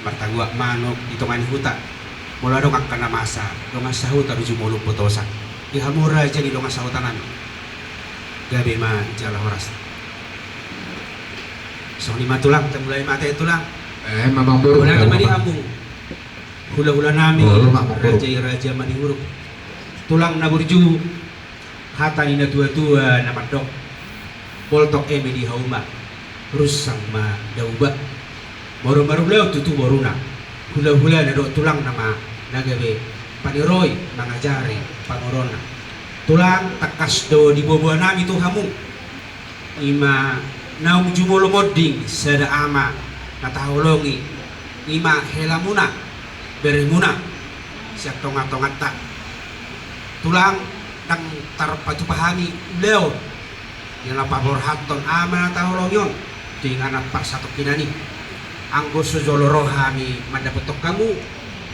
martagua manok itongani huta mula dong akan masa dong sahuta ruju mulu putosa ihamura jadi dong sahutanan gabe ma jala horas so lima tulang mulai mata tulang memang buruk wala mani hamung hula-hula nami raja mani huruf tulang na burju hata ina tua-tua na madok poltok eme di hauma rusang ma dauba baru-baru leo tutu boruna hula-hula na do tulang nama nagabe paniroy mangajari pangorona tulang takas do di buah nami tu hamung ima naung jumolo moding sada ama natahulongi ima helamuna beremuna siap tongat-tongat tak tulang dang tarpatu pahami leo yang lapor haton ama natahulongion tingana pas satu kinani anggo sojolo rohami mandapetok kamu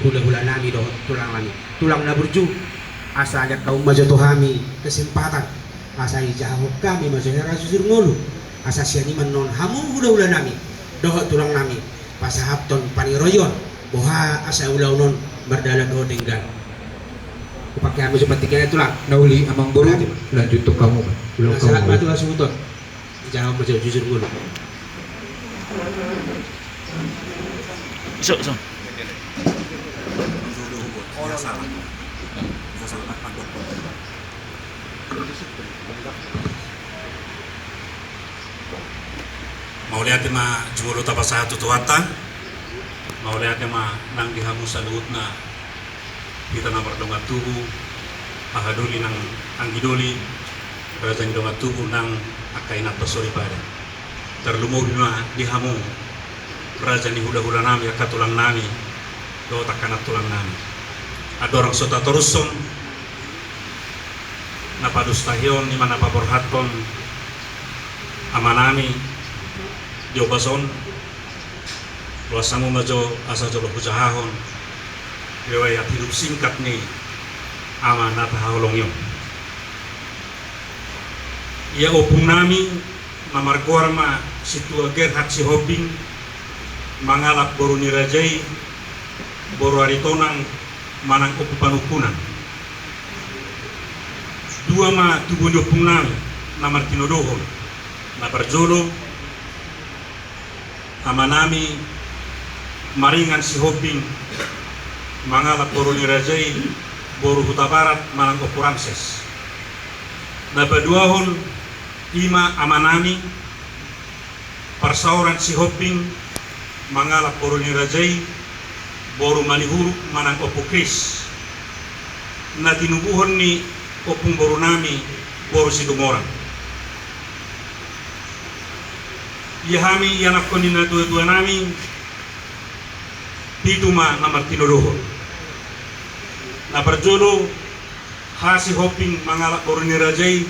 hula-hula nami do tulang na burju asa aja kaum maju tuhami kesempatan asa ijahok kami maju hera susur ngulu asa siani menon hamu hula-hula nami doh tulang nami pasahapton paniroyon boha asa ulau-non berdala do denggal pakai ame seperti kaya tulang nauli amang boro lanjut tuh kamu kan ulang saat matu langsung utot ijahok maju susur ngulu So. Mau lihat ma jumuro tapasa tutuata mau lihat ma nang dihamu sa luut na kita na berdongat tubuh ahaduli nang anggidoli berajang dongat tubuh nang akainat pasori pada terlumur na dihamu raja ni hula-hula nami akatulang nami do takanat tulang nami ada orang sota terusom napadustahyon ni mana paborhatkon amanami di obason luasamu majo asa jolo hujahahon riwayat hidup singkat ni amanat haholongyo ia opung nami mamarguarma situa gerhat si hobing mangalap boru nirajai boru aritonang manang okupanukunan dua ma tubuh nyopung nami namar tinodohon na berjolo amanami maringan si hoping mangalap boru nirajai boru huta barat manang okuramses na baduahon ima amanami persauran si hoping mangalap boru nirajai boru manihuruk manang opokris na tinubuhon ni opung boru nami boru sidumorang yahami yanak konin na dua-dua nami pituma na martinodohon na berjolo hasi hoping mangalap boru nirajai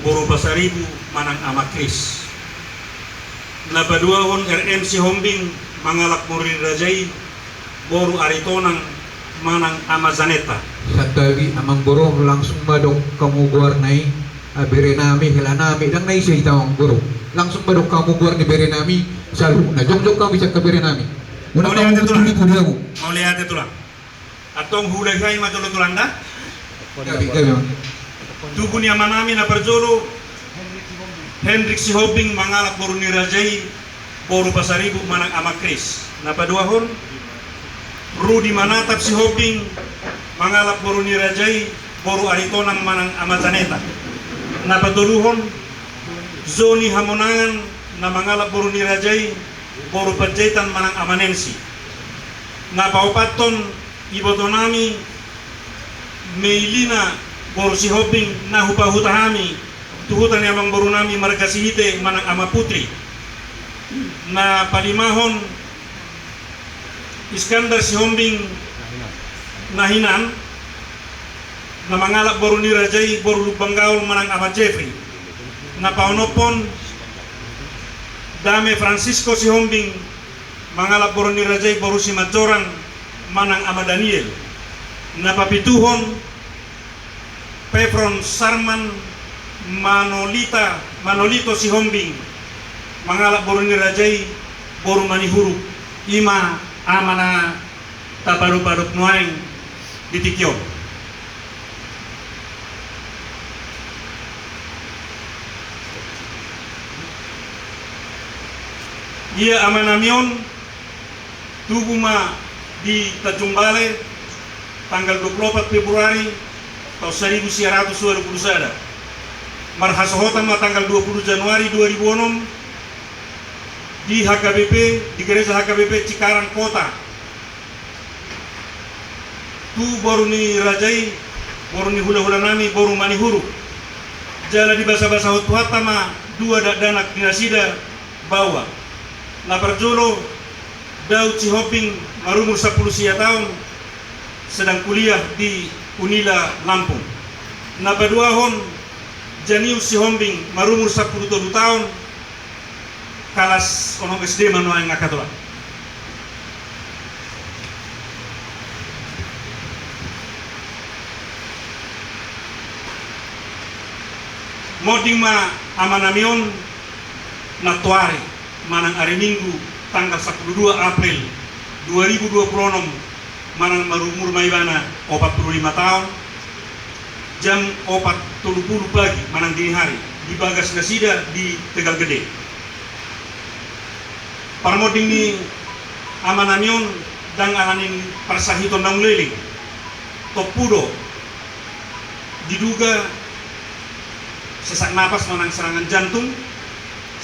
boru basaribu manang amakris na baduahon RMC Hombing mangalak murid rajai boru aritonang manang amazaneta satawi amang boro langsung badok kamu guarnai berenami helanami dang nai siya itawang boro langsung badok kamu guar ni berenami salu na jong kamu bisa ke berenami mau lihat itu lang mau lihat itu lang atong hulay hay matulog tulanda tubuh ni amanami na berjolo Hendrik si Hobing mangalak boru nirajai boru pasaribu manang amakris napaduahon Rudi manatap si Hobing mangalak boru nirajai boru aritonang manang amazaneta napaduluhon Zoni Hamonangan na mangalak boru nirajai boru pajaitan manang amanensi napaupaton ibotonami meilina boru si Hobing na hupahutahami tuhutan yang baru nami mereka sihite manang ama putri na palimahon Iskandar si Hombing nahinan na mangalap boru nirajai boru lubanggaul manang ama Jeffrey na paunopon Dame Francisco si Hombing mangalap boru nirajai boru si Majoran manang ama Daniel na papituhon Pefron Sarman Manolito si Hombing mangalap boru nirajai boru manihuru ima amana tabaru-baru nuaing di tikyo. Ia amanamion tuguma di Tanjung Balai tanggal 24 Februari tahun 1921. Marhasohota tanggal 20 Januari 2006 di HKBP, di gereja HKBP Cikarang Kota. Tu baru ni rajai, baru ni hula-hula nami, baru mani huru. Jala di basa-basa hotuhata ma dua danak dinasida bawa. Laparjolo Dau Cihoping marumur 10 tahun sedang kuliah di Unila Lampung. Napaduahon Janius Sihombing marumur 10 tahun kalas onong SD manuang ngakatola. Moding ma amanamion natuari manang hari Minggu tanggal 12 April 2026 manang marumur maibana 45 tahun jam 4:30 pagi manang dini hari di Bagas Nasida di Tegal Gede. Parmoding ni amanamion dang alanin parsahiton nang leling topudo diduga sesak napas manang serangan jantung.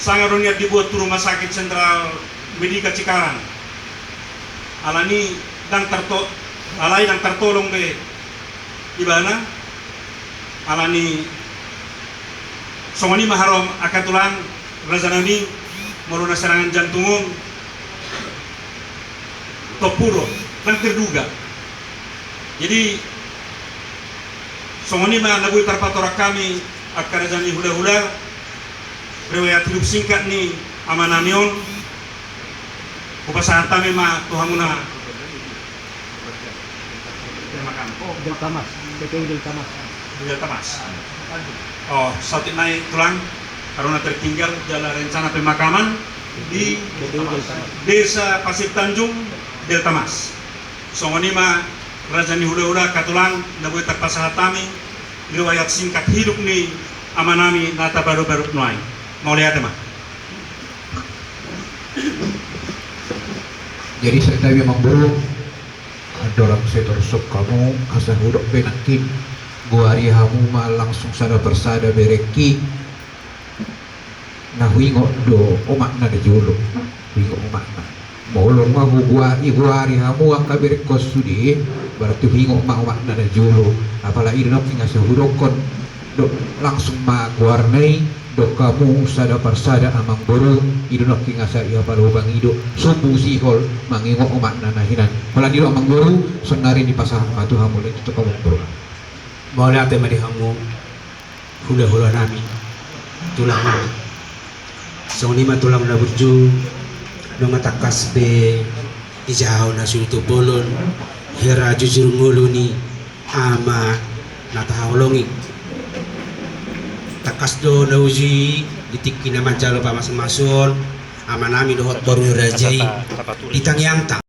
Sangaronia dibuat ke rumah sakit sentral Medika Cikarang. Alani dang tertolong be ibana. Alani songoni maharom akatulang razanani morona serangan jantungun topuro nang terduga. Jadi songoni mah nabui terpatorak kami akarajani hula-hula riwayat hidup singkat ni amanamion upasahan tami ma tuhamuna Deltamas, PPU Deltamas. Oh, sautit naik tulang karena tertinggal jalan rencana pemakaman di Desa Pasir Tanjung Deltamas. Songoni ma rajani hula-hula katulang nabuy terpasahan tami riwayat singkat hidup ni amanami nata baru-baru nuai. Mau lihat mah. Jadi saya tahu memang burung dorang saya tersuk kamu asal hudok benakin gua hari hamu mah langsung sada persada bereki nah wingo do omak na de jolo wingo omak na molor mah gua hari hamu ang kaberek kos sudi berarti wingo omak na de jolo apalagi dok tinggal sehudokon do langsung mah warnai do kamu sada persada amang borong idunok kingasa ia palubang ido sumbu sihol mangingok umak nanahinan pala dilo amang borong senari di pasah matu hamu itu kamu borong Mau lihat tema di hamu hula-hula nami tulang nami song lima tulang na burju no matakas be ijau na sulto bolon hera jujur nguluni ama natahawlongi takas do na uji ditiki naman jalo pa masing-mason ama nami dohot baru rajai ditang yang tak